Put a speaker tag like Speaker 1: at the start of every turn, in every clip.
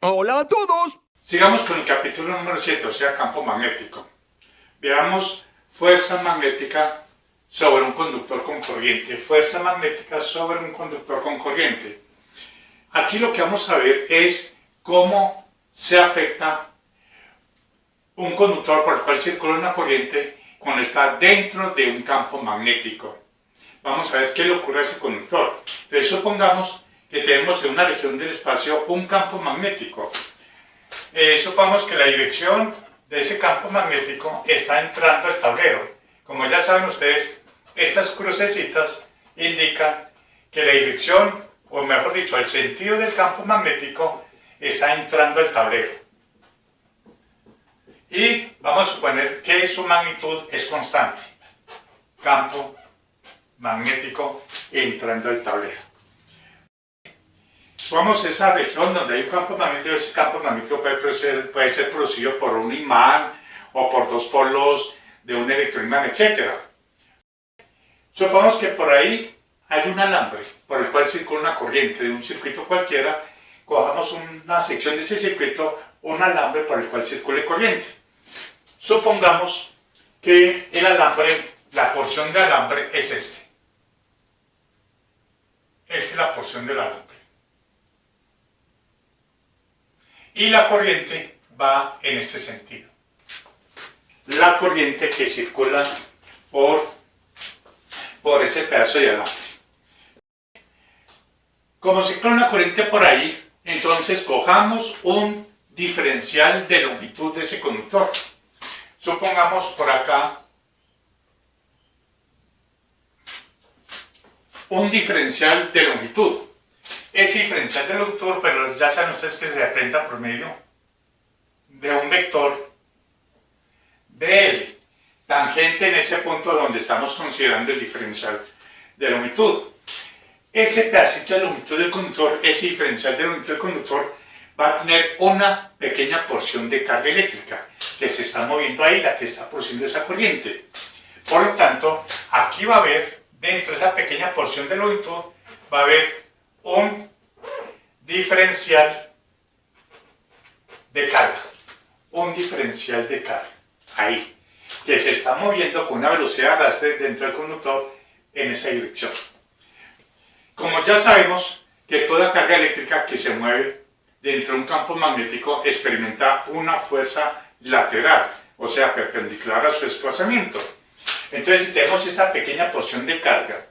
Speaker 1: Hola a todos.
Speaker 2: Sigamos con el capítulo número 7, o sea, campo magnético. Veamos fuerza magnética sobre un conductor con corriente. Fuerza magnética sobre un conductor con corriente. Aquí lo que vamos a ver es cómo se afecta un conductor por el cual circula una corriente cuando está dentro de un campo magnético. Vamos a ver qué le ocurre a ese conductor. Entonces supongamos que tenemos en una región del espacio un campo magnético. Supongamos que la dirección de ese campo magnético está entrando al tablero. Como ya saben ustedes, estas crucecitas indican que la dirección, o mejor dicho, el sentido del campo magnético está entrando al tablero. Y vamos a suponer que su magnitud es constante. Campo magnético entrando al tablero. Supongamos esa región donde hay un campo magnético. Ese campo magnético puede ser producido por un imán o por dos polos de un electroimán, etc. Supongamos que por ahí hay un alambre por el cual circula una corriente de un circuito cualquiera. Cojamos una sección de ese circuito, un alambre por el cual circule corriente. Supongamos que el alambre, la porción de alambre es este. Esta es la porción del alambre. Y la corriente va en este sentido. La corriente que circula por ese pedazo de alambre. Como circula una corriente por ahí, entonces cojamos un diferencial de longitud de ese conductor. Supongamos por acá un diferencial de longitud. Ese diferencial de longitud, pero ya saben ustedes que se representa por medio de un vector de L, tangente en ese punto donde estamos considerando el diferencial de longitud. Ese pedacito de longitud del conductor, ese diferencial de longitud del conductor, va a tener una pequeña porción de carga eléctrica que se está moviendo ahí, la que está produciendo esa corriente. Por lo tanto, aquí va a haber, dentro de esa pequeña porción de longitud, va a haber un diferencial de carga. Un diferencial de carga. Ahí. Que se está moviendo con una velocidad de arrastre dentro del conductor en esa dirección. Como ya sabemos que toda carga eléctrica que se mueve dentro de un campo magnético experimenta una fuerza lateral, o sea, perpendicular a su desplazamiento. Entonces, si tenemos esta pequeña porción de carga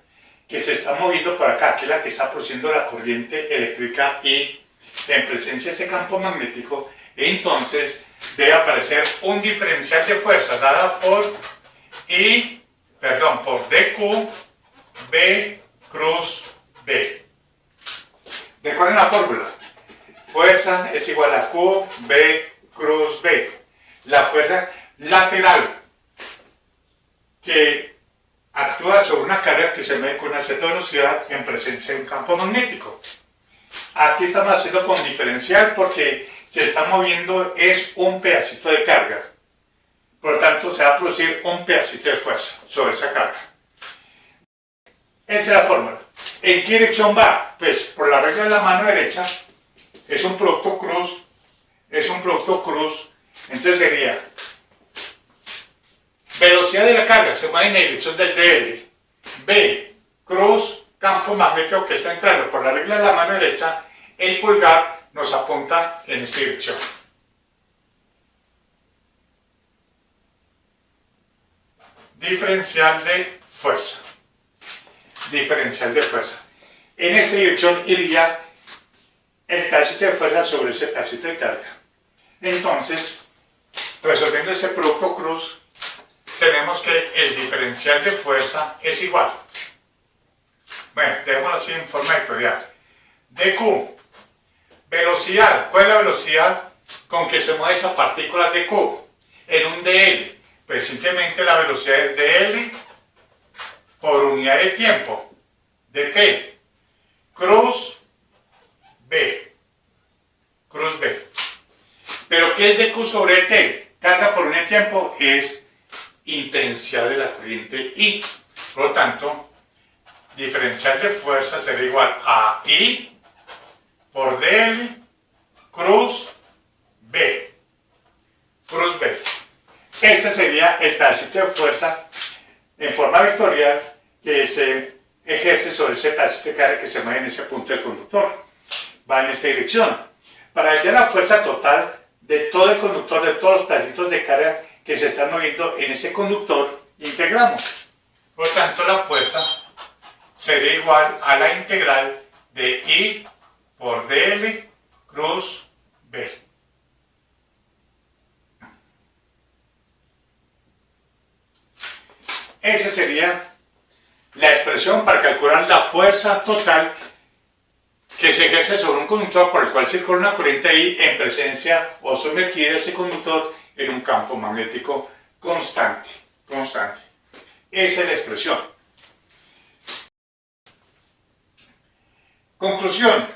Speaker 2: que se está moviendo por acá, que es la que está produciendo la corriente eléctrica y en presencia de ese campo magnético, entonces debe aparecer un diferencial de fuerza dada por dQ B cruz B. Recuerden la fórmula. Fuerza es igual a Q B cruz B. La fuerza lateral que actúa sobre una carga que se mueve con una cierta velocidad en presencia de un campo magnético. Aquí estamos haciendo con diferencial porque se está moviendo es un pedacito de carga. Por lo tanto, se va a producir un pedacito de fuerza sobre esa carga. Esa es la fórmula. ¿En qué dirección va? Pues por la regla de la mano derecha es un producto cruz. Entonces sería velocidad de la carga se mueve en la dirección del dl. B, cruz, campo magnético que está entrando por la regla de la mano derecha. El pulgar nos apunta en esta dirección. Diferencial de fuerza. En esa dirección iría el pedacito de fuerza sobre ese pedacito de carga. Entonces, resolviendo ese producto cruz, tenemos que el diferencial de fuerza es igual. Bueno, dejémoslo así en forma vectorial. dQ, velocidad. ¿Cuál es la velocidad con que se mueve esa partícula dQ? En un dl. Pues simplemente la velocidad es dl por unidad de tiempo. dt. Cruz B. ¿Pero qué es dQ sobre t? Carga por unidad de tiempo es intensidad de la corriente I. Por lo tanto, diferencial de fuerza será igual a I por dl cruz B. Cruz B. Este sería el pedacito de fuerza en forma vectorial que se ejerce sobre ese pedacito de carga que se mueve en ese punto del conductor. Va en esta dirección. Para hallar la fuerza total de todo el conductor, de todos los pedacitos de carga que se están moviendo en ese conductor, integramos. Por lo tanto, la fuerza sería igual a la integral de I por dl cruz B. Esa sería la expresión para calcular la fuerza total que se ejerce sobre un conductor por el cual circula una corriente I en presencia o sumergida ese conductor en un campo magnético constante. Esa es la expresión. Conclusión.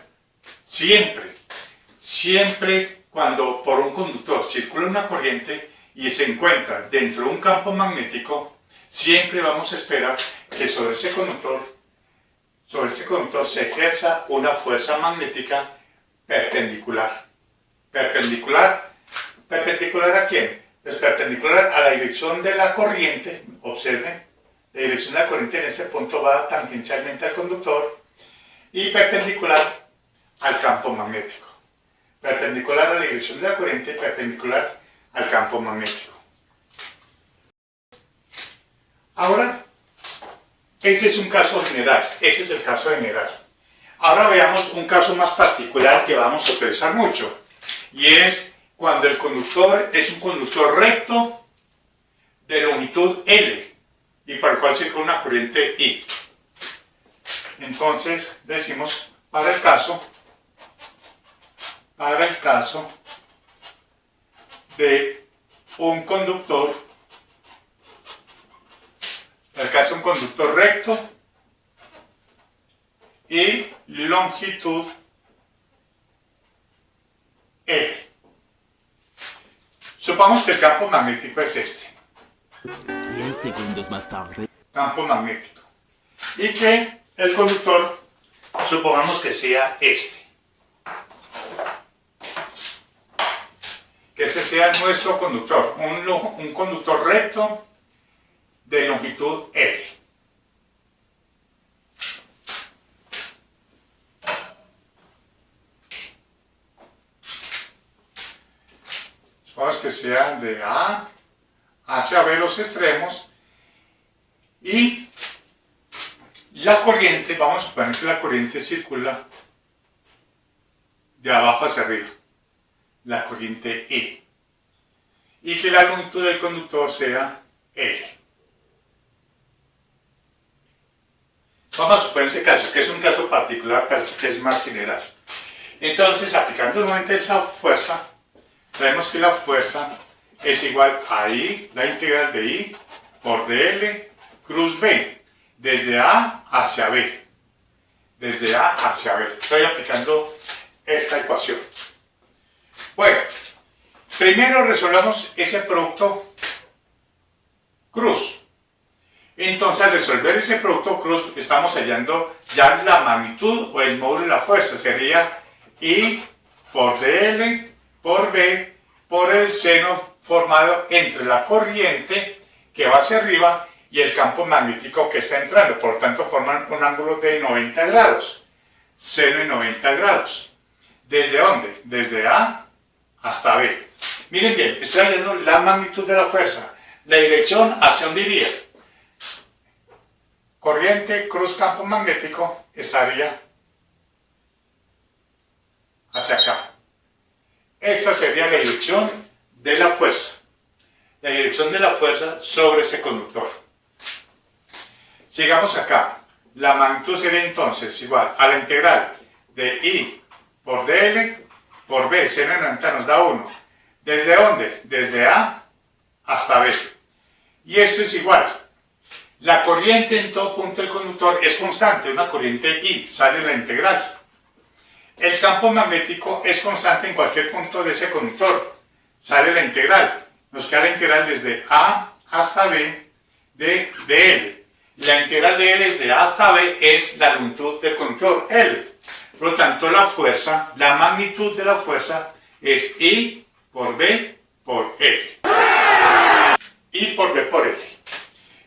Speaker 2: Siempre cuando por un conductor circula una corriente y se encuentra dentro de un campo magnético, siempre vamos a esperar que sobre ese conductor se ejerza una fuerza magnética perpendicular. ¿Perpendicular a quién? Pues perpendicular a la dirección de la corriente. Observen, la dirección de la corriente en este punto va tangencialmente al conductor y perpendicular al campo magnético. Perpendicular a la dirección de la corriente y perpendicular al campo magnético. Ahora, ese es un caso general, ese es el caso general. Ahora veamos un caso más particular que vamos a utilizar mucho, y es cuando el conductor es un conductor recto de longitud L y para el cual circula una corriente I. Entonces decimos, para el caso de un conductor recto y longitud L. Supongamos que el campo magnético es este.
Speaker 1: 10 segundos más tarde.
Speaker 2: Campo magnético. Y que el conductor, supongamos que sea este. Que ese sea nuestro conductor. Un conductor recto de longitud L. Supongamos que sea de A hacia B los extremos y la corriente, vamos a suponer que la corriente circula de abajo hacia arriba, la corriente I, y que la longitud del conductor sea L. Vamos a suponer ese caso, que es un caso particular, pero que es más general. Entonces, aplicando nuevamente esa fuerza, vemos que la fuerza es igual a I, la integral de I por dl cruz B, desde A hacia B. Desde A hacia B. Estoy aplicando esta ecuación. Bueno, primero resolvamos ese producto cruz. Entonces, al resolver ese producto cruz, estamos hallando ya la magnitud o el módulo de la fuerza. Sería I por dl por B por el seno formado entre la corriente que va hacia arriba y el campo magnético que está entrando. Por lo tanto, forman un ángulo de 90 grados. Seno de 90 grados. ¿Desde dónde? Desde A hasta B. Miren bien, estoy hallando la magnitud de la fuerza. La dirección, ¿hacia dónde iría? Corriente, cruz, campo magnético, estaría hacia acá. Esta sería la dirección de la fuerza. La dirección de la fuerza sobre ese conductor. Sigamos acá. La magnitud sería entonces igual a la integral de I por dl por B. Seno de 90 nos da 1. ¿Desde dónde? Desde A hasta B. Y esto es igual. La corriente en todo punto del conductor es constante, una corriente I, sale la integral. El campo magnético es constante en cualquier punto de ese conductor, sale la integral. Nos queda la integral desde A hasta B de L. La integral de L desde A hasta B es la longitud del conductor L. Por lo tanto, la fuerza, la magnitud de la fuerza es I por B por L. I por B por L.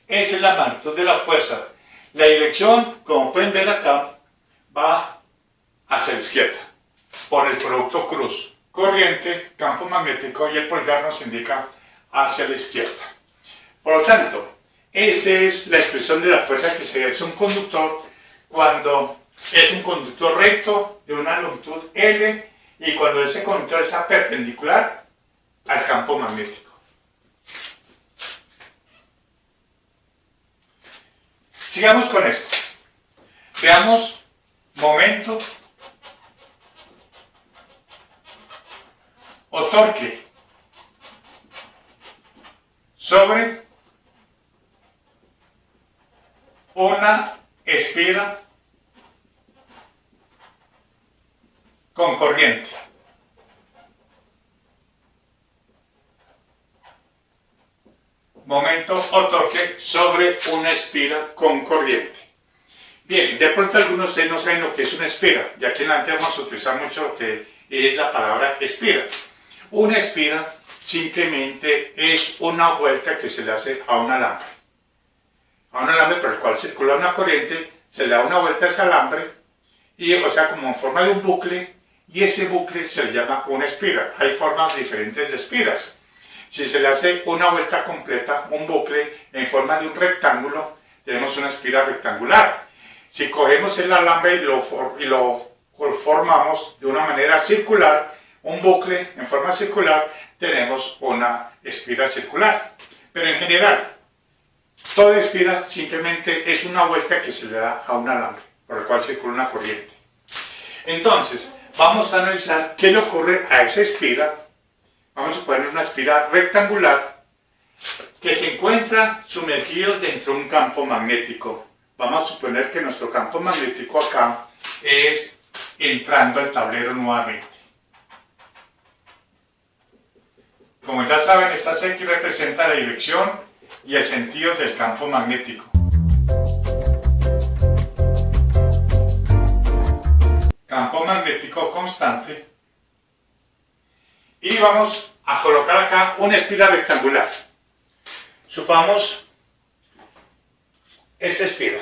Speaker 2: Esa es la magnitud de la fuerza. La dirección, como pueden ver acá, va hacia la izquierda, por el producto cruz. Corriente, campo magnético, y el pulgar nos indica hacia la izquierda. Por lo tanto, esa es la expresión de la fuerza que se ejerce un conductor cuando es un conductor recto de una longitud L y cuando ese conductor está perpendicular al campo magnético. Sigamos con esto. Veamos momento o torque sobre una espira con corriente. Momento o torque sobre una espira con corriente. Bien, de pronto algunos de ustedes no saben lo que es una espira, ya que en la vamos a utilizar mucho lo que es la palabra espira. Una espira simplemente es una vuelta que se le hace a un alambre. A un alambre por el cual circula una corriente, se le da una vuelta a ese alambre, y, o sea, como en forma de un bucle, y ese bucle se le llama una espira. Hay formas diferentes de espiras. Si se le hace una vuelta completa, un bucle en forma de un rectángulo, tenemos una espira rectangular. Si cogemos el alambre y lo formamos de una manera circular, un bucle en forma circular, tenemos una espira circular. Pero en general, toda espira simplemente es una vuelta que se le da a un alambre, por el cual circula una corriente. Entonces, vamos a analizar qué le ocurre a esa espira. Vamos a poner una espira rectangular que se encuentra sumergido dentro de un campo magnético. Vamos a suponer que nuestro campo magnético acá es entrando al tablero nuevamente. Como ya saben, esta X representa la dirección y el sentido del campo magnético. Campo magnético constante. Y vamos a colocar acá una espira rectangular. Supongamos esta espira.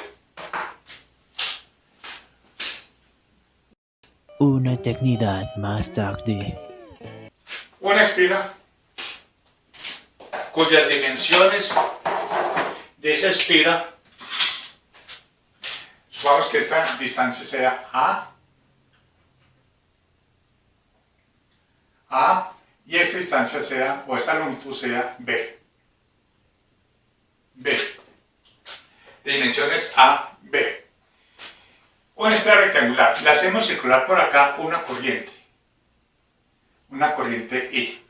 Speaker 3: Una eternidad más tarde.
Speaker 2: Una espira cuyas dimensiones de esa espira, supongamos que esta distancia sea A y esta distancia sea, o esta longitud sea B. De dimensiones A, B. Una espira rectangular. Le hacemos circular por acá una corriente I.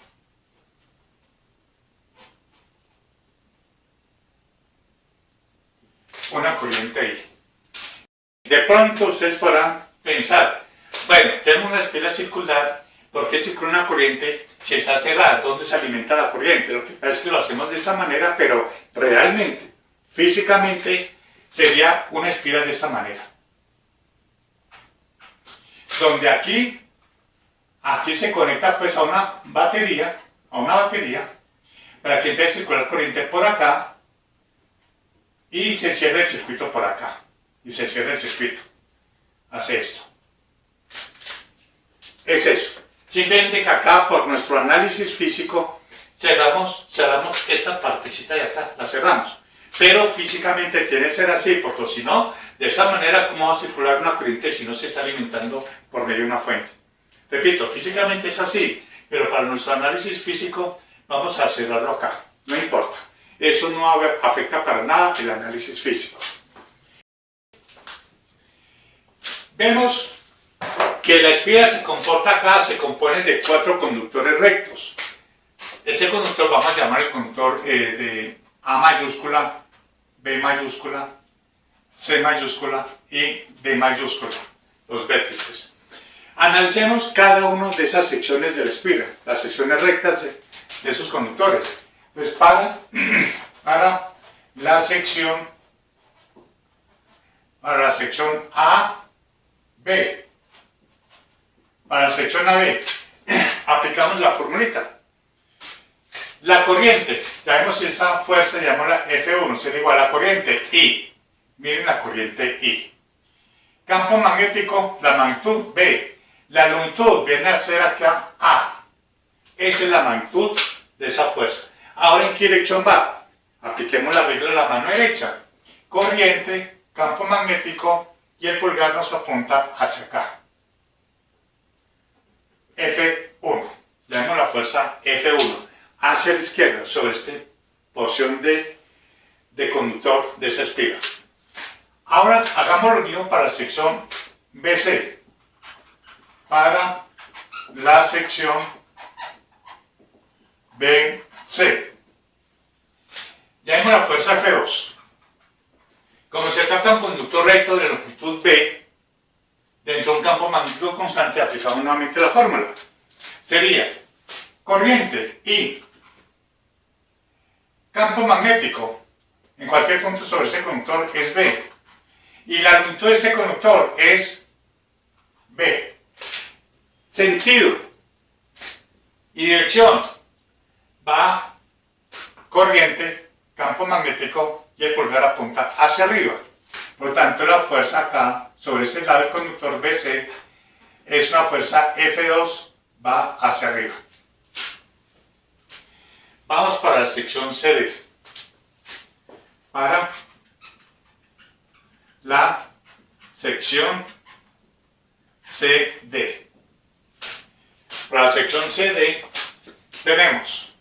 Speaker 2: Una corriente I. De pronto ustedes podrán pensar, bueno, tenemos una espira circular, ¿por qué circula una corriente si está cerrada? ¿Dónde se alimenta la corriente? Lo que pasa es que lo hacemos de esa manera, pero realmente, físicamente, sería una espira de esta manera. Donde aquí se conecta pues a una batería, para que empiece a circular corriente por acá, y se cierra el circuito por acá, y se cierra el circuito. Hace esto. Es eso. Simplemente que acá, por nuestro análisis físico, cerramos esta partecita de acá, la cerramos. Pero físicamente tiene que ser así, porque si no, de esa manera, ¿cómo va a circular una corriente si no se está alimentando por medio de una fuente? Repito, físicamente es así, pero para nuestro análisis físico vamos a cerrarlo acá, no importa. Eso no afecta para nada el análisis físico. Vemos que la espira se comporta acá, se compone de 4 conductores rectos. Ese conductor vamos a llamar el conductor de A mayúscula, B mayúscula, C mayúscula y D mayúscula, los vértices. Analicemos cada una de esas secciones de la espira, las secciones rectas de esos conductores. Pues para la sección A, B, para la sección AB, aplicamos la formulita. La corriente, ya vemos esa fuerza, llamémosla F1, será igual a la corriente I. Miren la corriente I. Campo magnético, la magnitud B. La longitud viene a ser acá A. Esa es la magnitud de esa fuerza. Ahora, ¿en qué dirección va? Apliquemos la regla de la mano derecha. Corriente, campo magnético y el pulgar nos apunta hacia acá. F1. Llamamos la fuerza F1 hacia la izquierda sobre esta porción de conductor de esa espiga. Ahora hagamos lo mismo para la sección BC. Para la sección BC. Llamemos la fuerza F2. Como se trata de un conductor recto de longitud B, dentro de un campo magnético constante, aplicamos nuevamente la fórmula. Sería corriente I, campo magnético, en cualquier punto sobre ese conductor es B, y la longitud de ese conductor es B. Sentido y dirección va corriente, campo magnético y el pulgar apunta hacia arriba. Por lo tanto, la fuerza acá sobre ese lado del conductor BC es una fuerza F2, va hacia arriba. Vamos para la sección CD. Para la sección CD. Para la sección CD tenemos,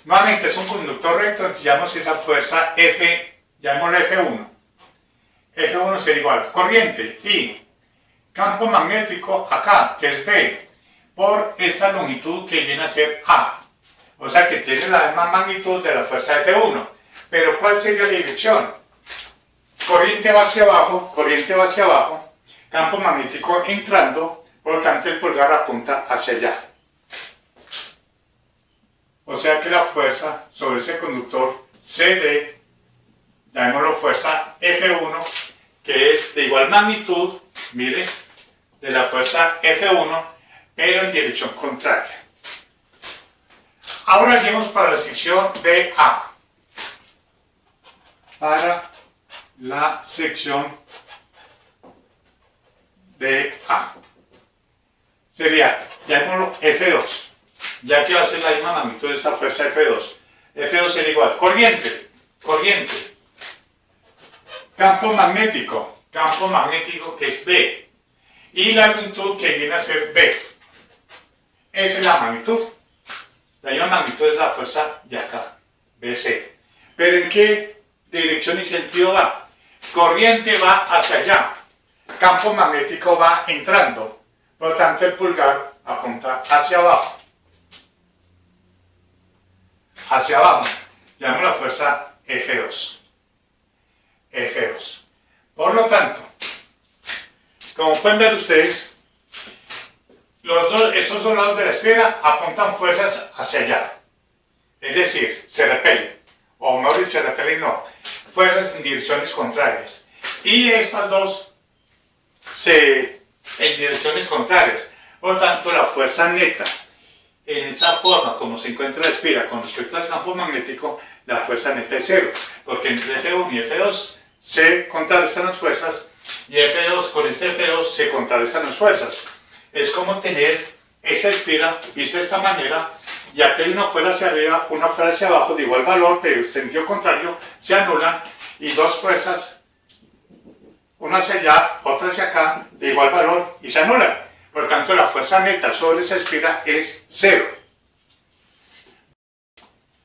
Speaker 2: nuevamente es un conductor recto, entonces llamamos esa fuerza F, llamémosla F1. F1 será igual, corriente y campo magnético acá, que es B, por esta longitud que viene a ser A. O sea que tiene la misma magnitud de la fuerza F1. Pero ¿cuál sería la dirección? Corriente va hacia abajo, campo magnético entrando, por lo tanto el pulgar apunta hacia allá. O sea que la fuerza sobre ese conductor CD, llamémoslo fuerza F1, que es de igual magnitud, mire, de la fuerza F1, pero en dirección contraria. Ahora lleguemos para la sección DA. Para la sección DA. Sería, llamémoslo F2, ya que va a ser la misma magnitud de esta fuerza F2. F2 sería igual, corriente, campo magnético que es B, y la longitud que viene a ser B. Esa es la magnitud. La misma magnitud es la fuerza de acá, BC. ¿Pero en qué dirección y sentido va? Corriente va hacia allá, campo magnético va entrando, por lo tanto el pulgar apunta hacia abajo. Hacia abajo, llamamos la fuerza F2. F2. Por lo tanto, como pueden ver ustedes, estos dos lados de la esfera apuntan fuerzas hacia allá. Es decir, se repelen. O mejor dicho, se repelen no. Fuerzas en direcciones contrarias. Y estas dos en direcciones contrarias. Por lo tanto, la fuerza neta, en esta forma como se encuentra la esfera con respecto al campo magnético, la fuerza neta es cero. Porque entre F1 y F2 se contrarrestan las fuerzas y F2 con este F2 se contrarrestan las fuerzas. Es como tener esta esfera vista de esta manera, y aquí hay una fuerza hacia arriba, una fuerza hacia abajo de igual valor, pero en sentido contrario, se anulan, y dos fuerzas, una hacia allá, otra hacia acá, de igual valor, y se anulan. Por lo tanto, la fuerza neta sobre esa esfera es cero.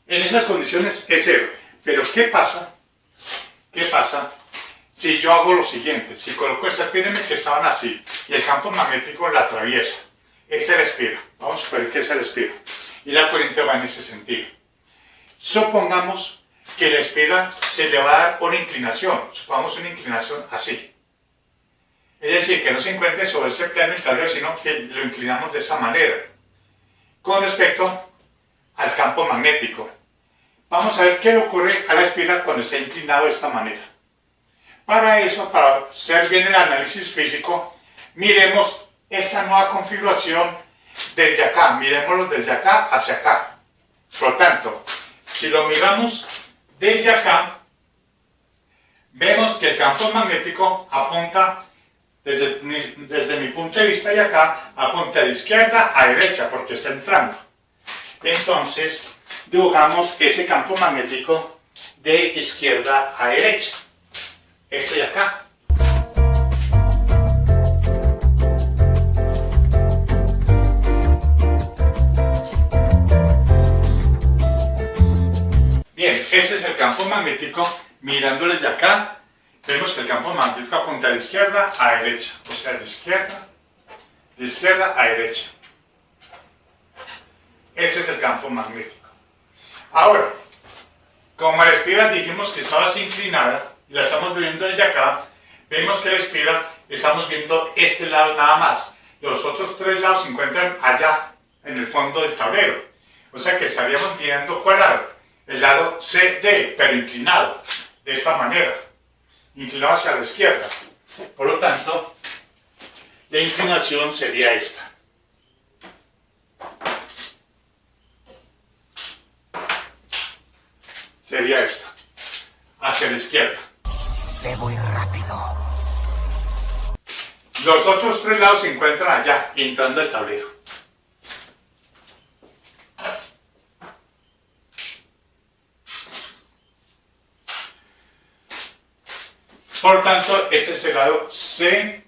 Speaker 2: En esas condiciones es cero. Pero ¿qué pasa? ¿Qué pasa si yo hago lo siguiente? Si coloco estas pirámides que estaban así y el campo magnético la atraviesa. Esa es la espira. Vamos a suponer que esa es la espira. Y la corriente va en ese sentido. Supongamos que la espira se le va a dar una inclinación. Supongamos una inclinación así. Es decir, que no se encuentre sobre ese plano interior, sino que lo inclinamos de esa manera. Con respecto al campo magnético. Vamos a ver qué le ocurre a la espira cuando está inclinado de esta manera. Para eso, para hacer bien el análisis físico, miremos esta nueva configuración desde acá. Miremoslo desde acá hacia acá. Por lo tanto, si lo miramos desde acá, vemos que el campo magnético apunta, desde mi punto de vista de acá, apunta de izquierda a derecha porque está entrando. Entonces, dibujamos ese campo magnético de izquierda a derecha. Este de acá. Bien, ese es el campo magnético. Mirando desde acá, vemos que el campo magnético apunta de izquierda a derecha. O sea, de izquierda a derecha. Ese es el campo magnético. Ahora, como la espiral dijimos que estaba así inclinada, y la estamos viendo desde acá, vemos que la espiral estamos viendo este lado nada más. Los otros tres lados se encuentran allá, en el fondo del tablero. O sea que estaríamos mirando ¿cuál lado? El lado CD, pero inclinado, de esta manera, inclinado hacia la izquierda. Por lo tanto, la inclinación sería esta. Sería esta, hacia la izquierda.
Speaker 4: Debo ir rápido.
Speaker 2: Los otros tres lados se encuentran allá, entrando al tablero. Por tanto, este es el lado CD,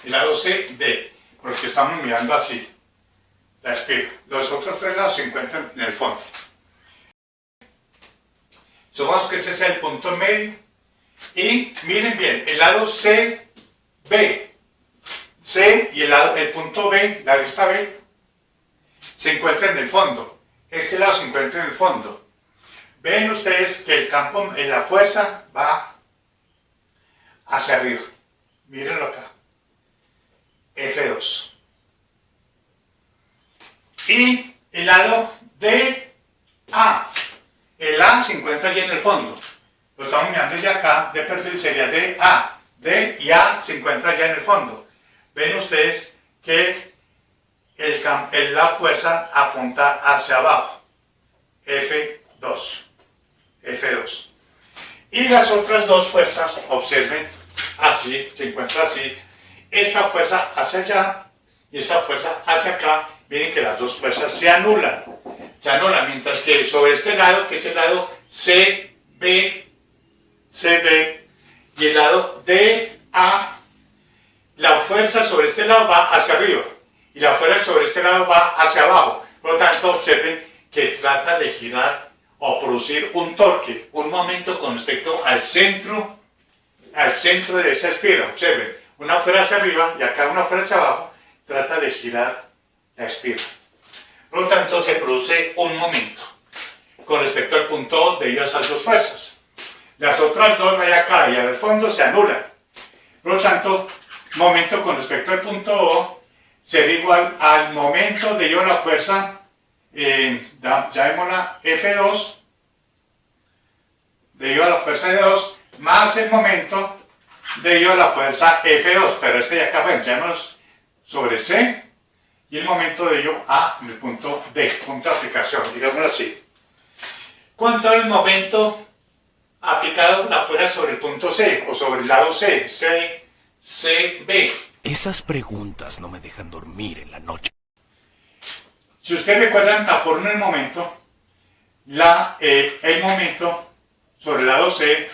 Speaker 2: el lado CD, porque estamos mirando así, la espiral. Los otros tres lados se encuentran en el fondo. Supongamos que ese es el punto medio. Y miren bien, el lado CB, C y el punto B, la arista B, se encuentra en el fondo. Este lado se encuentra en el fondo. Ven ustedes que el campo, la fuerza va hacia arriba. Mírenlo acá. F2. Y el lado de A. El A se encuentra allí en el fondo. Lo estamos mirando desde acá, de perfil sería de A. D y A se encuentra allá en el fondo. Ven ustedes que la fuerza apunta hacia abajo. F2. F2. Y las otras dos fuerzas, observen, así, se encuentra así. Esta fuerza hacia allá y esta fuerza hacia acá. Miren que las dos fuerzas se anulan. Se anulan, mientras que sobre este lado, que es el lado CB, y el lado DA, la fuerza sobre este lado va hacia arriba y la fuerza sobre este lado va hacia abajo. Por lo tanto, observen que trata de girar o producir un torque, un momento con respecto al centro de esa espiral. Observen, una fuerza hacia arriba y acá una fuerza hacia abajo, trata de girar la espiral. Por lo tanto, se produce un momento con respecto al punto O debido a esas dos fuerzas. Las otras dos, allá acá y al fondo, se anulan. Por lo tanto, momento con respecto al punto O sería igual al momento debido a la fuerza, llamémosla F2, debido a la fuerza de 2, más el momento debido a la fuerza F2. Pero este de acá, bueno, llamémoslo sobre C, y el momento de ello a el punto D, punto de aplicación, digámoslo así. ¿Cuánto es el momento aplicado la fuerza sobre el punto C o sobre el lado C, CB?
Speaker 4: Esas preguntas no me dejan dormir en la noche.
Speaker 2: Si ustedes recuerdan la fórmula del momento, el momento sobre el lado C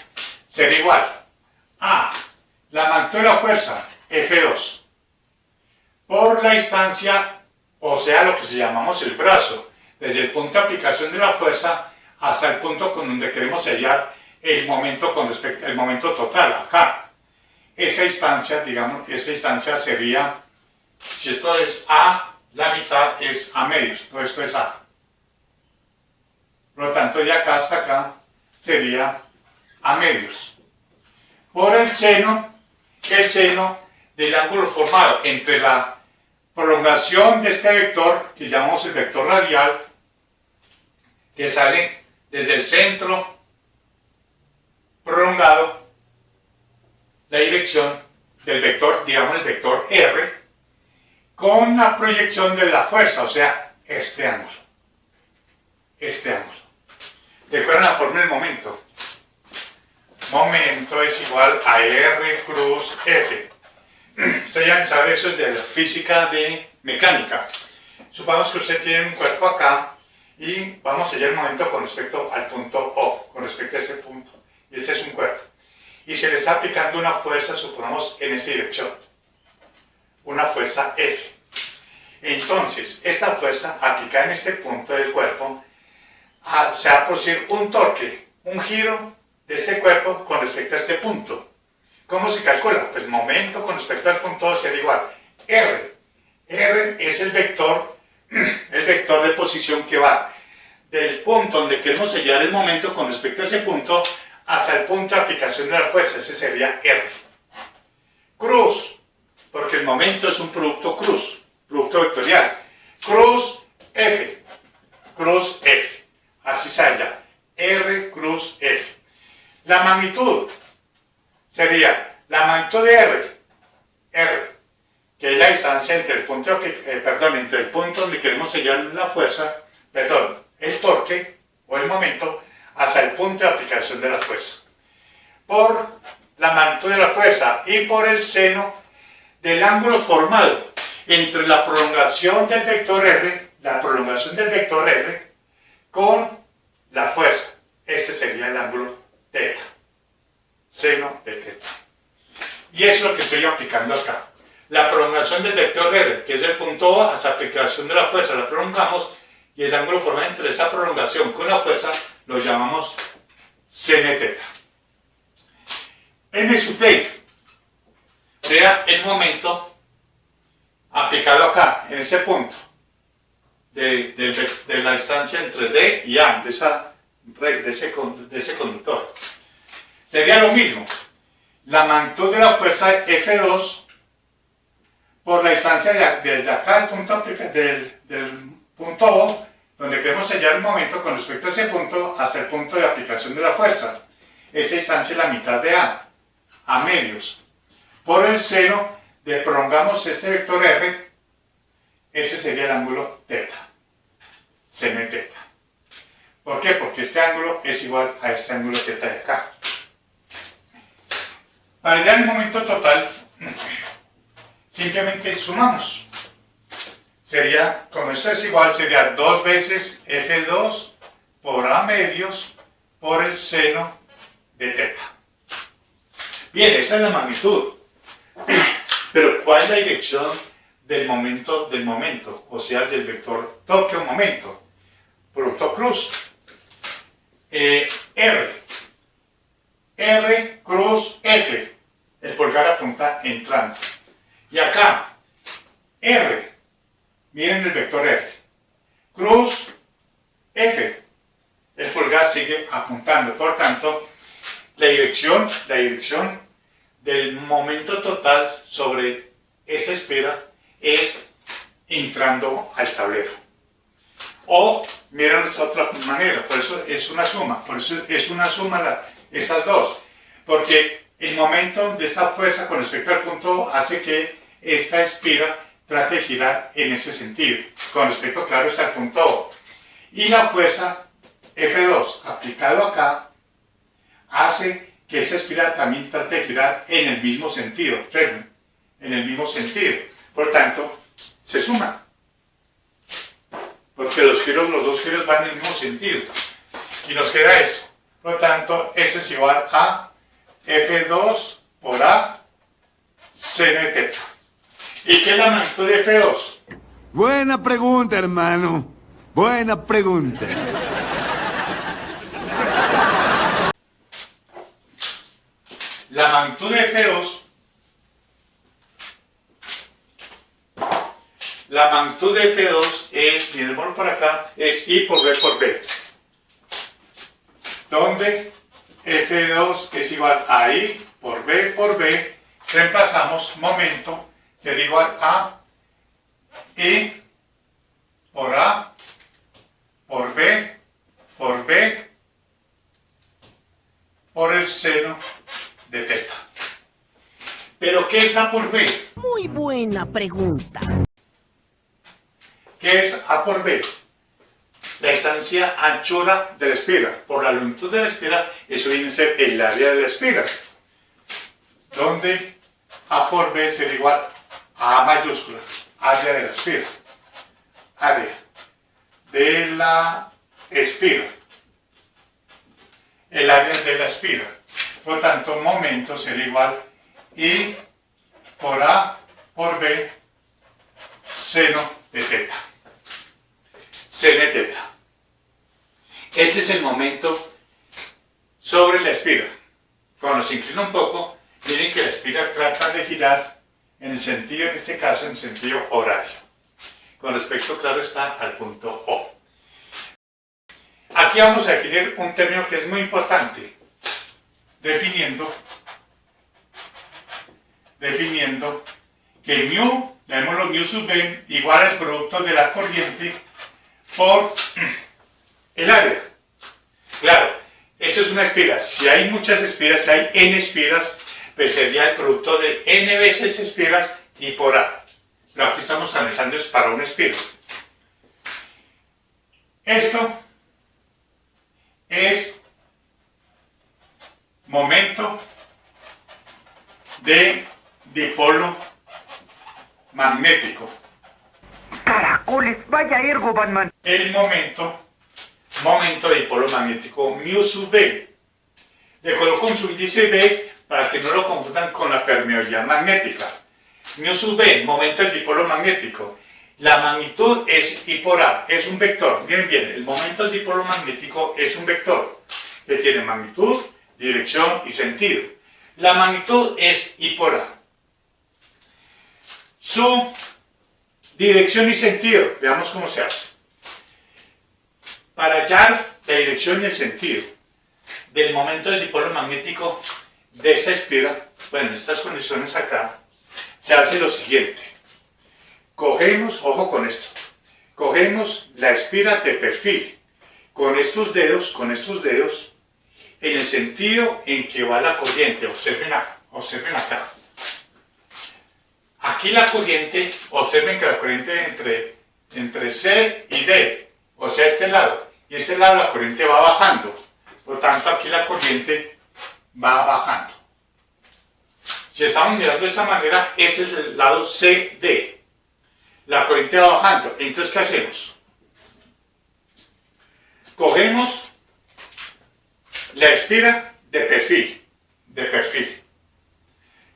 Speaker 2: será igual a la magnitud de la fuerza, F2, por la distancia, o sea, lo que llamamos el brazo, desde el punto de aplicación de la fuerza hasta el punto con donde queremos hallar el momento con respecto al momento total, acá. Esa distancia, digamos, esa distancia sería, si esto es A, la mitad es A medios, no, esto es A. Por lo tanto, de acá hasta acá sería A medios. Por el seno del ángulo formado entre la prolongación de este vector, que llamamos el vector radial, que sale desde el centro prolongado, la dirección del vector, digamos el vector R, con la proyección de la fuerza, o sea, este ángulo. Este ángulo. ¿Recuerdan la fórmula del momento? Momento es igual a R cruz F. Ustedes ya saben eso de la física de mecánica. Supongamos que usted tiene un cuerpo acá y vamos a hallar el momento con respecto al punto O, con respecto a este punto. Y este es un cuerpo. Y se le está aplicando una fuerza, supongamos, en esta dirección. Una fuerza F. Entonces, esta fuerza aplicada en este punto del cuerpo se va a producir un torque, un giro de este cuerpo con respecto a este punto. ¿Cómo se calcula? Pues momento con respecto al punto O será igual R. R es el vector de posición que va del punto donde queremos hallar el momento con respecto a ese punto hasta el punto de aplicación de la fuerza. Ese sería R. Cruz, porque el momento es un producto cruz, producto vectorial. Cruz F. Cruz F. Así se halla. R cruz F. La magnitud sería la magnitud de R, que es la distancia entre el punto, entre el punto donde queremos hallar la fuerza, el torque o el momento, hasta el punto de aplicación de la fuerza. Por la magnitud de la fuerza y por el seno del ángulo formado entre la prolongación del vector R, con la fuerza. Este sería el ángulo teta, seno de teta. Y es lo que estoy aplicando acá. La prolongación del vector R, que es el punto O, hasta aplicación de la fuerza, la prolongamos, y el ángulo formado entre esa prolongación con la fuerza lo llamamos seno de teta. M sub T sea el momento aplicado acá, en ese punto, de la distancia entre D y A, de ese conductor. Sería lo mismo. La magnitud de la fuerza F2 por la distancia desde acá del punto O, donde queremos hallar el momento con respecto a ese punto, hasta el punto de aplicación de la fuerza. Esa distancia es la mitad de A medios. Por el seno prolongamos este vector R, ese sería el ángulo teta, seno de teta. ¿Por qué? Porque este ángulo es igual a este ángulo teta de acá. Para hallar el momento total, simplemente sumamos. Sería, como esto es igual, sería 2 veces F2 por A medios por el seno de teta. Bien, esa es la magnitud. Pero ¿cuál es la dirección del momento? O sea, del vector torque o momento. Producto cruz. R cruz F. El pulgar apunta entrando. Y acá, R. Miren el vector R. Cruz F. El pulgar sigue apuntando. Por tanto, la dirección del momento total sobre esa esfera es entrando al tablero. O, miren esta otra manera, por eso es una suma, esas dos, porque el momento de esta fuerza con respecto al punto O hace que esta esfera trate de girar en ese sentido, con respecto, claro, está al punto O. Y la fuerza F2 aplicado acá hace que esa esfera también trate de girar en el mismo sentido, Por tanto, se suma. Porque los dos giros van en el mismo sentido. Y nos queda esto. Por lo tanto, esto es igual a F2 por A seno de teta. ¿Y qué es la magnitud de F2?
Speaker 5: Buena pregunta, hermano. Buena pregunta.
Speaker 2: La magnitud de F2, es, miremos por acá, es I por B por B. Donde F2 es igual a I por B, reemplazamos momento, será igual a I por A por B por el seno de teta. Pero ¿qué es A por B?
Speaker 6: Muy buena pregunta.
Speaker 2: ¿Qué es A por B? La distancia anchura de la espira. Por la longitud de la espira, eso viene a ser el área de la espira. Donde A por B será igual a A mayúscula, área de la espira. Área de la espira. El área de la espira. Por lo tanto, momento será igual I por A por B seno de teta. Seno de teta. Ese es el momento sobre la espira. Cuando se inclina un poco, miren que la espira trata de girar en el sentido, en este caso, en sentido horario. Con respecto, claro está, al punto O. Aquí vamos a definir un término que es muy importante. Definiendo que mu, llamémoslo mu sub b, igual al producto de la corriente por el área. Claro, eso es una espira. Si hay muchas espiras, si hay n espiras, pues sería el producto de n veces espiras y por A. Pero aquí estamos analizando es para una espira. Esto es momento de dipolo magnético.
Speaker 7: Caracoles, vaya ergo, Batman.
Speaker 2: El momento de dipolo magnético mu sub B. Le coloco un subíndice B para que no lo confundan con la permeabilidad magnética. Mu sub B, momento del dipolo magnético. La magnitud es I por A, es un vector. Miren bien, el momento del dipolo magnético es un vector que tiene magnitud, dirección y sentido. La magnitud es I por A. Su dirección y sentido, veamos cómo se hace. Para hallar la dirección y el sentido del momento del dipolo magnético de esta espira, bueno, en estas condiciones acá, se hace lo siguiente. Cogemos, ojo con esto, cogemos la espira de perfil con estos dedos, en el sentido en que va la corriente. Observen acá. Aquí la corriente, observen que la corriente entre C y D, o sea, este lado, y este lado la corriente va bajando. Por lo tanto, aquí la corriente va bajando. Si estamos mirando de esta manera, ese es el lado CD. La corriente va bajando. Entonces, ¿qué hacemos? Cogemos la espira de perfil.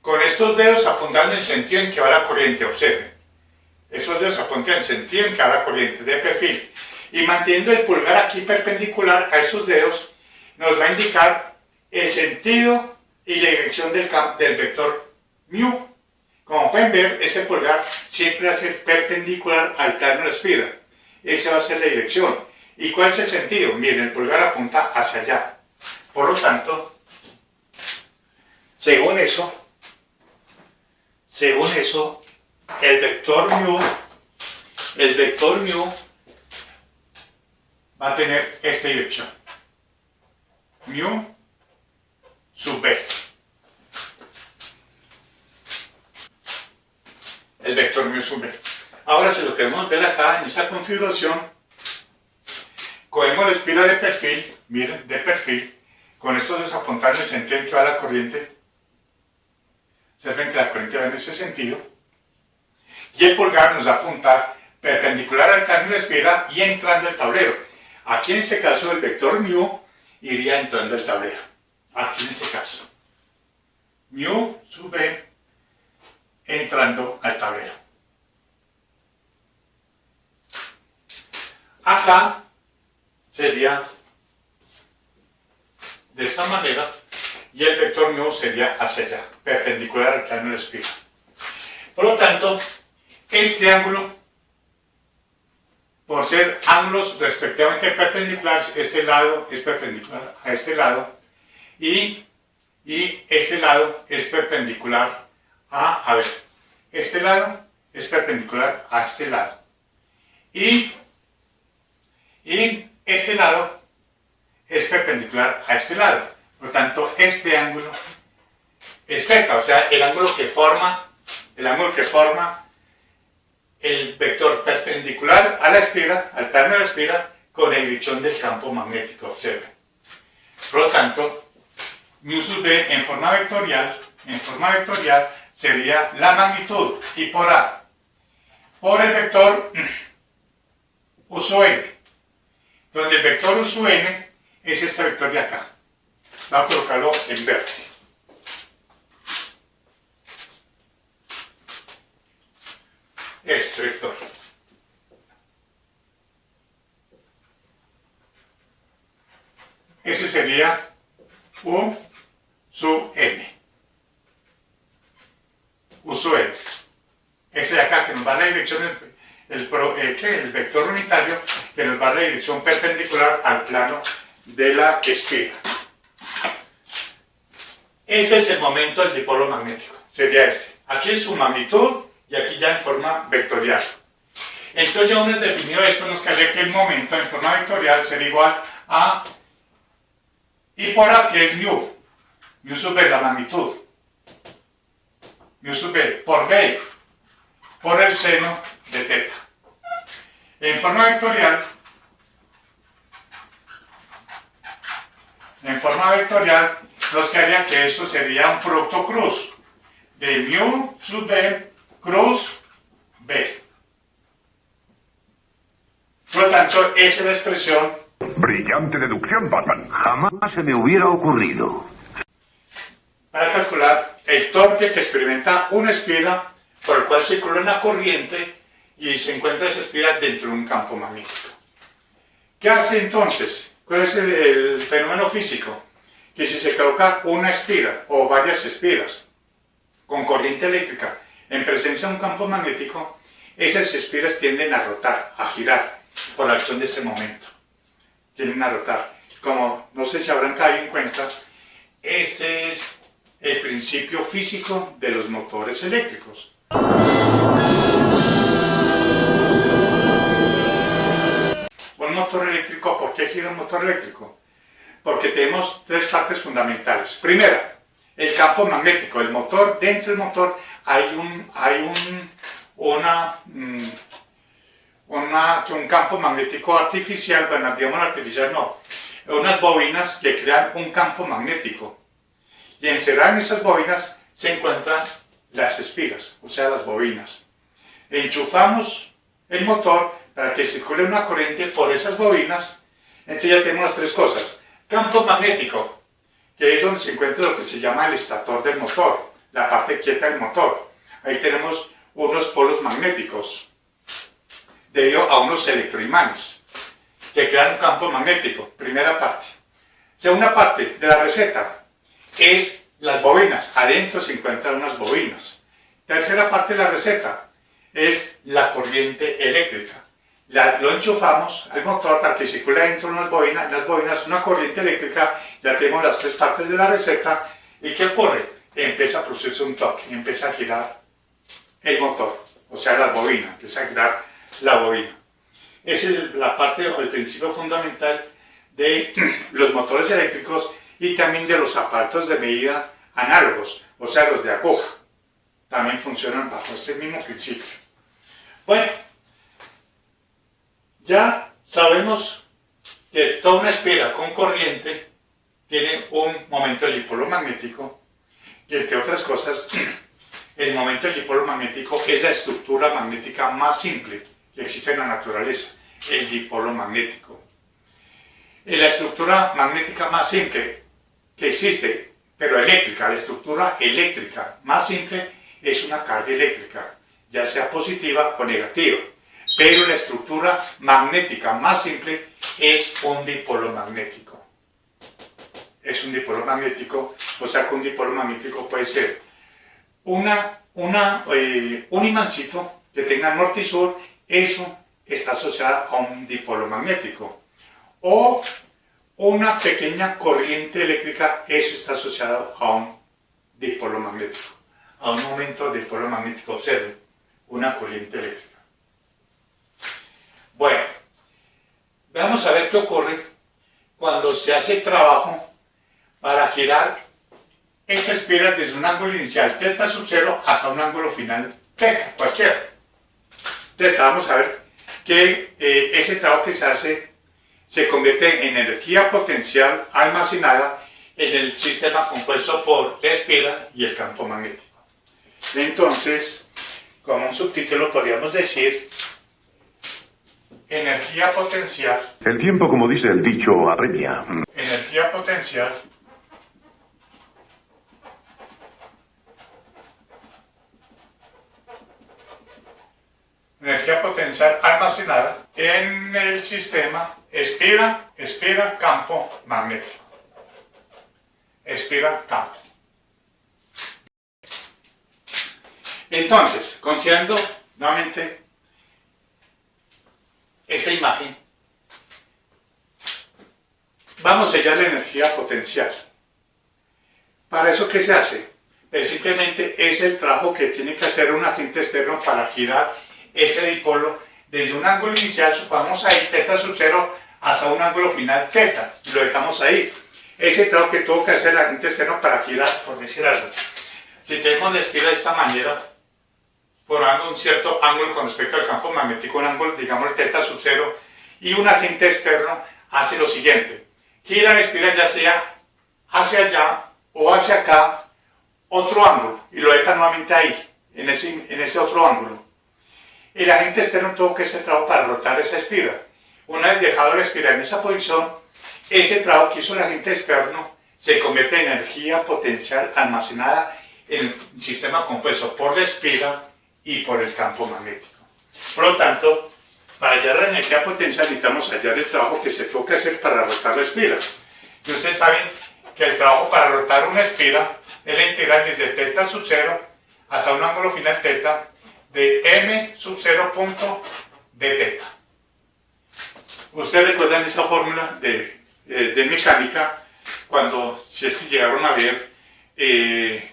Speaker 2: Con estos dedos apuntando en el sentido en que va la corriente, observen. Esos dedos apuntan en el sentido en que va la corriente de perfil. Y manteniendo el pulgar aquí perpendicular a esos dedos, nos va a indicar el sentido y la dirección del vector mu. Como pueden ver, ese pulgar siempre va a ser perpendicular al plano de la espira. Esa va a ser la dirección. ¿Y cuál es el sentido? Miren, el pulgar apunta hacia allá. Por lo tanto, según eso, el vector mu va a tener esta dirección. Mu sub B. El vector mu sub B. Ahora, si lo queremos ver acá en esta configuración, cogemos la espira de perfil, miren, de perfil, con estos desapuntados en el sentido en que va la corriente. Observen que la corriente va en ese sentido. Y el pulgar nos va a apuntar perpendicular al plano de la espira y entrando al tablero. Aquí en este caso el vector mu iría entrando al tablero. Aquí en este caso. Mu sub B entrando al tablero. Acá sería de esta manera y el vector mu sería hacia allá, perpendicular al plano de la espira. Por lo tanto, este ángulo, por ser ángulos respectivamente perpendiculares, este lado es perpendicular a este lado y este lado es perpendicular a ver, este lado es perpendicular a este lado y este lado es perpendicular a este lado. Por lo tanto, este ángulo es θ, o sea, el ángulo que forma el vector perpendicular a la espira, al plano de la espira, con la dirección del campo magnético, observen. Por lo tanto, mu sub b en forma vectorial sería la magnitud I por A por el vector U sub n, donde el vector U sub n es este vector de acá. Vamos a colocarlo en verde. Este vector. Ese sería U sub n. U sub n. Ese de acá que nos va a la dirección, el vector unitario que nos va a la dirección perpendicular al plano de la espira. Ese es el momento del dipolo magnético. Sería este. Aquí es su magnitud y aquí ya en forma vectorial. Entonces ya una vez definido esto, nos quedaría que el momento en forma vectorial sería igual a I por A, que es mu sub b, la magnitud, mu sub b por b, por el seno de θ. En forma vectorial, nos quedaría que esto sería un producto cruz de mu sub b cruz b. Por lo tanto, esa es la expresión.
Speaker 8: Brillante deducción, Batman. Jamás se me hubiera ocurrido.
Speaker 2: Para calcular el torque que experimenta una espira por el cual circula una corriente y se encuentra esa espira dentro de un campo magnético. ¿Qué hace entonces? ¿Cuál es el fenómeno físico? Que si se coloca una espira o varias espiras con corriente eléctrica en presencia de un campo magnético, esas espiras tienden a rotar, a girar por la acción de ese momento. Tienden a rotar. Como no sé si habrán caído en cuenta, ese es el principio físico de los motores eléctricos. Un motor eléctrico, ¿por qué gira un motor eléctrico? Porque tenemos tres partes fundamentales. Primera, el campo magnético. El motor, dentro del motor hay un campo magnético artificial, bueno, digamos artificial no, unas bobinas que crean un campo magnético. Y encerradas en esas bobinas se encuentran las espiras, o sea, las bobinas. Enchufamos el motor para que circule una corriente por esas bobinas. Entonces ya tenemos las tres cosas. Campo magnético, que es donde se encuentra lo que se llama el estator del motor, la parte quieta del motor. Ahí tenemos unos polos magnéticos, debido a unos electroimanes, que crean un campo magnético, primera parte. Segunda parte de la receta es las bobinas, adentro se encuentran unas bobinas. Tercera parte de la receta es la corriente eléctrica. Lo enchufamos al motor para que circule dentro de las bobinas una corriente eléctrica. Ya tenemos las tres partes de la receta. ¿Y qué ocurre? Empieza a producirse un toque, empieza a girar el motor, o sea, las bobinas, empieza a girar la bobina. Esa es la parte o el principio fundamental de los motores eléctricos y también de los aparatos de medida análogos, o sea, los de aguja. También funcionan bajo este mismo principio. Bueno, ya sabemos que toda una espira con corriente tiene un momento del dipolo magnético, y entre otras cosas, el momento del dipolo magnético es la estructura magnética más simple que existe en la naturaleza, el dipolo magnético. La estructura magnética más simple que existe, pero eléctrica, la estructura eléctrica más simple es una carga eléctrica, ya sea positiva o negativa. Pero la estructura magnética más simple es un dipolo magnético. Es un dipolo magnético, o sea que un dipolo magnético puede ser un imancito que tenga norte y sur, eso está asociado a un dipolo magnético. O una pequeña corriente eléctrica, eso está asociado a un dipolo magnético, a un momento de dipolo magnético. Observen, una corriente eléctrica. Bueno, vamos a ver qué ocurre cuando se hace trabajo para girar esa espiral desde un ángulo inicial teta sub 0 hasta un ángulo final teta, cualquiera. Entonces vamos a ver que ese trabajo que se hace se convierte en energía potencial almacenada en el sistema compuesto por la espiral y el campo magnético. Entonces, como un subtítulo podríamos decir energía potencial.
Speaker 8: El tiempo, como dice el dicho, apremia.
Speaker 2: Energía potencial almacenada en el sistema espira campo magnético. Espira campo. Entonces, considerando nuevamente esta imagen, vamos a hallar la energía potencial. ¿Para eso qué se hace? Pues simplemente es el trabajo que tiene que hacer un agente externo para girar ese dipolo desde un ángulo inicial, supongamos ahí teta sub 0, hasta un ángulo final teta, y lo dejamos ahí. Ese trabajo que tuvo que hacer el agente externo para girar, por decir algo. Si tenemos la espiral de esta manera, formando un cierto ángulo con respecto al campo magnético, un ángulo, digamos, teta sub 0, y un agente externo hace lo siguiente: gira la espiral ya sea hacia allá o hacia acá, otro ángulo, y lo deja nuevamente ahí, en ese otro ángulo. El agente externo tuvo que hacer trabajo para rotar esa espiral. Una vez dejado la espiral en esa posición, ese trabajo que hizo el agente externo se convierte en energía potencial almacenada en el sistema compuesto por la espiral y por el campo magnético. Por lo tanto, para hallar la energía potencial necesitamos hallar el trabajo que se tuvo que hacer para rotar la espiral. Y ustedes saben que el trabajo para rotar una espiral es la integral desde teta sub 0 hasta un ángulo final teta de m sub 0 punto de teta. Ustedes recuerdan esa fórmula de mecánica cuando, si es que llegaron a ver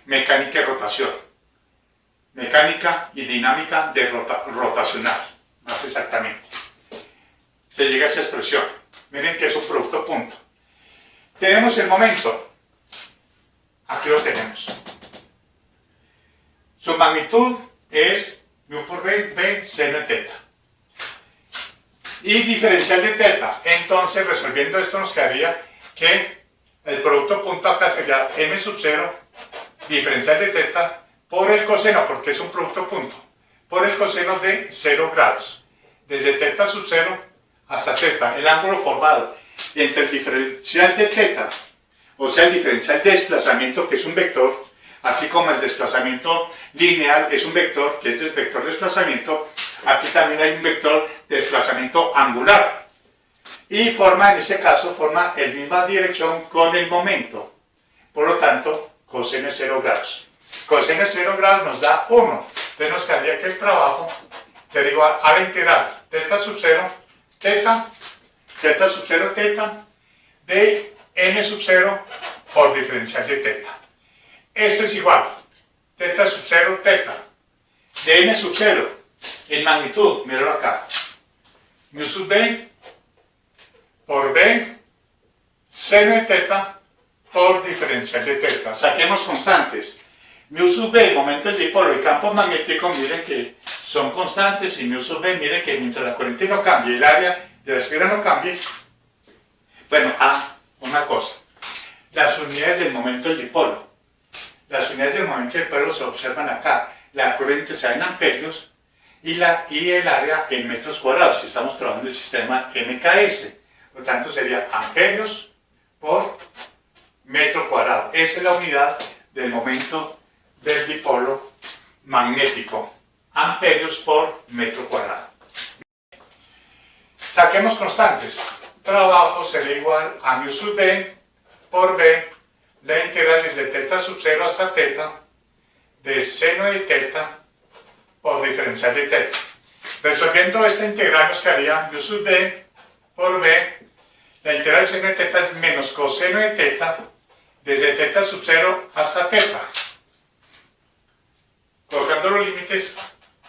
Speaker 2: mecánica de rotación. Mecánica y dinámica de rotacional, más exactamente. Se llega a esa expresión. Miren que es un producto punto. Tenemos el momento. Aquí lo tenemos. Su magnitud es mu por b seno de teta. Y diferencial de teta. Entonces, resolviendo esto nos quedaría que el producto punto acá sería m sub 0, diferencial de teta, por el coseno, porque es un producto punto, por el coseno de 0 grados. Desde teta sub 0 hasta teta, el ángulo formado entre el diferencial de teta, o sea, el diferencial de desplazamiento, que es un vector, así como el desplazamiento lineal es un vector, que es el vector de desplazamiento, aquí también hay un vector de desplazamiento angular. Y forma, en ese caso, forma la misma dirección con el momento. Por lo tanto, coseno de 0 grados. Coseno de 0 grados nos da 1. Entonces nos quedaría que el trabajo sería igual a la integral teta sub 0, teta sub 0, teta, de n sub 0 por diferencial de teta. Esto es igual, teta sub 0, teta, de n sub 0, en magnitud, míralo acá, mu sub b por b, seno de teta por diferencial de teta. Saquemos constantes. Mu sub b, el momento del dipolo y campo magnético, miren que son constantes, y mu sub b, miren que mientras la corriente no cambie, el área de la espiral no cambie. Bueno, una cosa, las unidades del momento del dipolo. Las unidades del momento del dipolo se observan acá. La corriente se da en amperios y el área en metros cuadrados, si estamos trabajando el sistema MKS. Por lo tanto, sería amperios por metro cuadrado. Esa es la unidad del momento del dipolo magnético. Amperios por metro cuadrado. Saquemos constantes. Trabajo será igual a mu sub b por b, la integral desde teta sub 0 hasta teta, de seno de teta por diferencial de teta. Resolviendo esta integral nos quedaría mu sub b por b, la integral de seno de teta es menos coseno de teta, desde teta sub 0 hasta teta. Colocando los límites,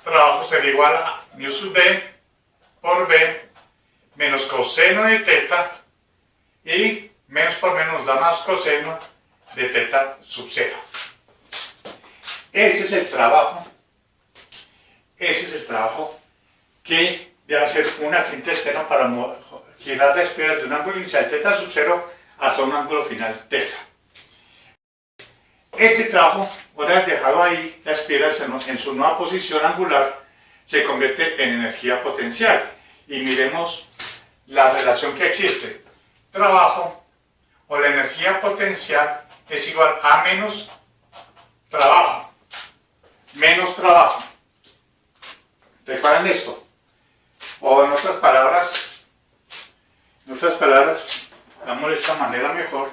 Speaker 2: trabajo será igual a mu sub b por b, menos coseno de teta, y menos por menos nos da más coseno de teta sub 0. Ese es el trabajo que debe hacer un agente externo para girar la espiral de un ángulo inicial teta sub 0 hasta un ángulo final teta. Ese trabajo, una vez dejado ahí la espiral en su nueva posición angular, se convierte en energía potencial. Y miremos la relación que existe. Trabajo o la energía potencial es igual a menos trabajo. Menos trabajo. ¿Recuerdan esto? O en otras palabras, digamos de esta manera mejor,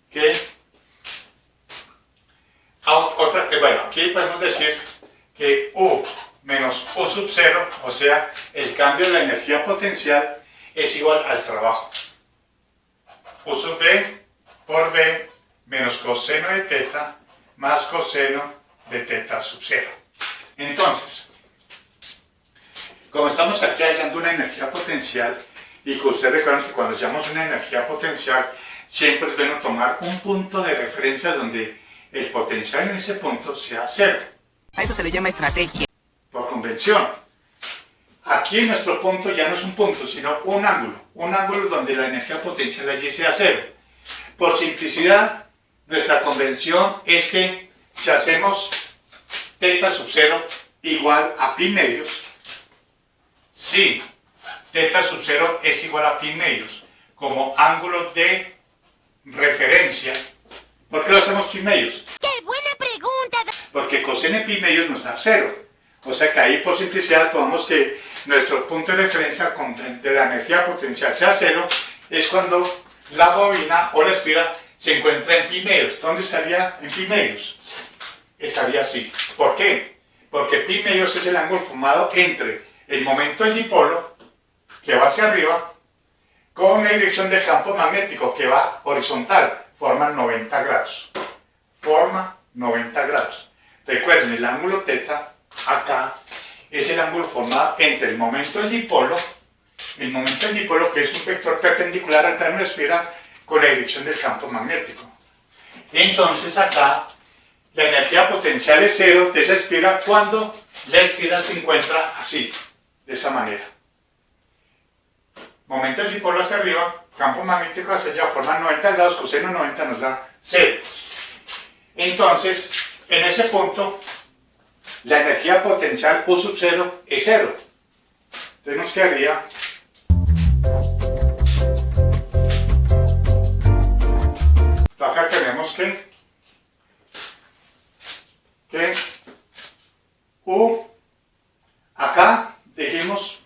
Speaker 2: que bueno, aquí podemos decir que U menos U sub 0, o sea, el cambio de la energía potencial es igual al trabajo. U sub B por B menos coseno de teta más coseno de teta sub 0. Entonces, como estamos aquí hallando una energía potencial, y que ustedes recuerdan que cuando llamamos una energía potencial, siempre es bueno tomar un punto de referencia donde el potencial en ese punto sea 0.
Speaker 6: A eso se le llama estrategia.
Speaker 2: Por convención. Aquí en nuestro punto ya no es un punto, sino un ángulo donde la energía potencial allí sea 0. Por simplicidad, nuestra convención es que si hacemos teta sub 0 igual a pi medios, si teta sub 0 es igual a pi medios como ángulo de referencia, ¿por qué lo hacemos pi medios?
Speaker 6: ¡Qué buena pregunta!
Speaker 2: Porque coseno de pi medios nos da 0. O sea que ahí por simplicidad tomamos que nuestro punto de referencia de la energía potencial sea 0, es cuando la bobina o la espiral se encuentra en pi medios. ¿Dónde estaría en pi medios? Estaría así. ¿Por qué? Porque pi medios es el ángulo formado entre el momento del dipolo, que va hacia arriba, con la dirección del campo magnético, que va horizontal, forma 90 grados. Forma 90 grados. Recuerden, el ángulo teta, acá, es el ángulo formado entre el momento del dipolo, que es un vector perpendicular al plano de la espiral, con la dirección del campo magnético. Entonces acá, la energía potencial es 0 de esa espiral cuando la espiral se encuentra así, de esa manera. Momento del dipolo hacia arriba, campo magnético hacia allá, forma 90 grados, coseno 90 nos da 0. Entonces, en ese punto, la energía potencial U sub 0 es 0. Entonces nos quedaría acá tenemos que U, acá dijimos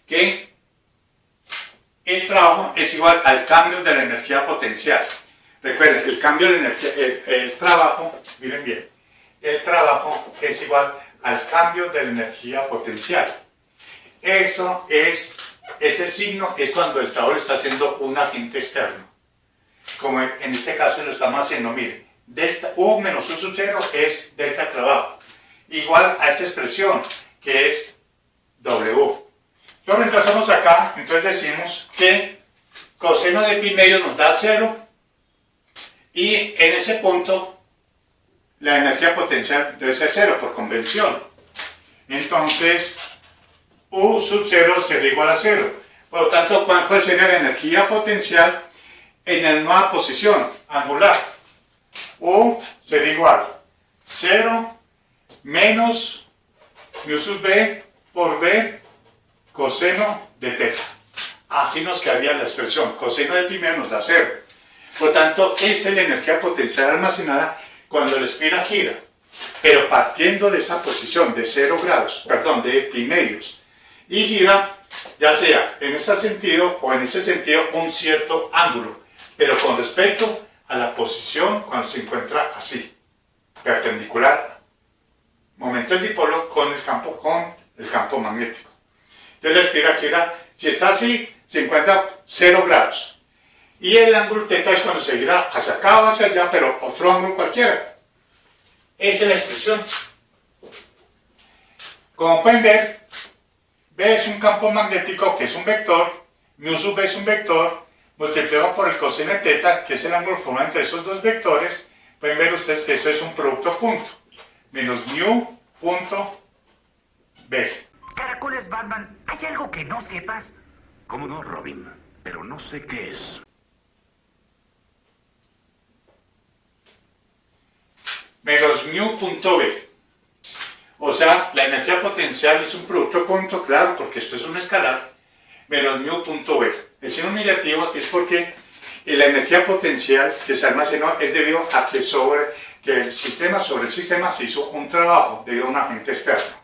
Speaker 2: que el trabajo es igual al cambio de la energía potencial. Recuerden, el cambio de energía, el trabajo, miren bien, el trabajo es igual al cambio de la energía potencial. Eso es, ese signo es cuando el trabajo está haciendo un agente externo. Como en este caso lo estamos haciendo, miren, delta U menos U sub 0 es delta trabajo, igual a esa expresión que es W. Lo reemplazamos acá, entonces decimos que coseno de pi medio nos da 0 y en ese punto la energía potencial debe ser 0 por convención. Entonces U sub 0 será igual a 0. Por lo tanto, ¿cuál sería la energía potencial en la nueva posición angular? U será igual a 0 menos mu sub B por B coseno de teta. Así nos quedaría la expresión. Coseno de pi medio nos da 0. Por lo tanto, esa es la energía potencial almacenada cuando la espiral gira. Pero partiendo de esa posición de 0 grados, perdón, de pi medios, y gira, ya sea en ese sentido o en ese sentido, un cierto ángulo, pero con respecto a la posición cuando se encuentra así, perpendicular, momento del dipolo con el campo magnético. Entonces la espiral gira, si está así, se encuentra 0 grados. Y el ángulo teta es cuando se gira hacia acá o hacia allá, pero otro ángulo cualquiera. Esa es la expresión. Como pueden ver, B es un campo magnético que es un vector mu sub b es un vector, multiplicado por el coseno de teta, que es el ángulo formado entre esos dos vectores. Pueden ver ustedes que esto es un producto punto, menos mu punto b.
Speaker 7: Caracoles, Batman, ¿hay algo que no sepas?
Speaker 8: ¿Cómo no, Robin? Pero no sé qué es.
Speaker 2: Menos mu punto b. O sea, la energía potencial es un producto punto, claro, porque esto es un escalar, menos mu punto b. El signo negativo es porque la energía potencial que se almacenó es debido a que sobre el sistema se hizo un trabajo debido a un agente externo.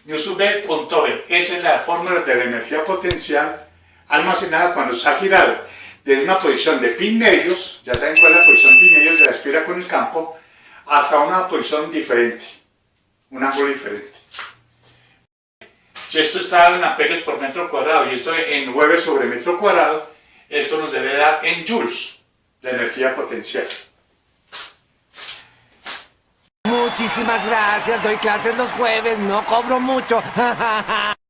Speaker 2: Mu sub b punto b, esa es la fórmula de la energía potencial almacenada cuando se ha girado desde una posición de pin medios, ya saben cuál es la posición pin medios de la esfera con el campo, hasta una posición diferente, un ángulo diferente. Si esto está en amperios por metro cuadrado y esto en Weber sobre metro cuadrado, esto nos debe dar en joules, la energía potencial.
Speaker 9: Muchísimas gracias, doy clases los jueves, no cobro mucho.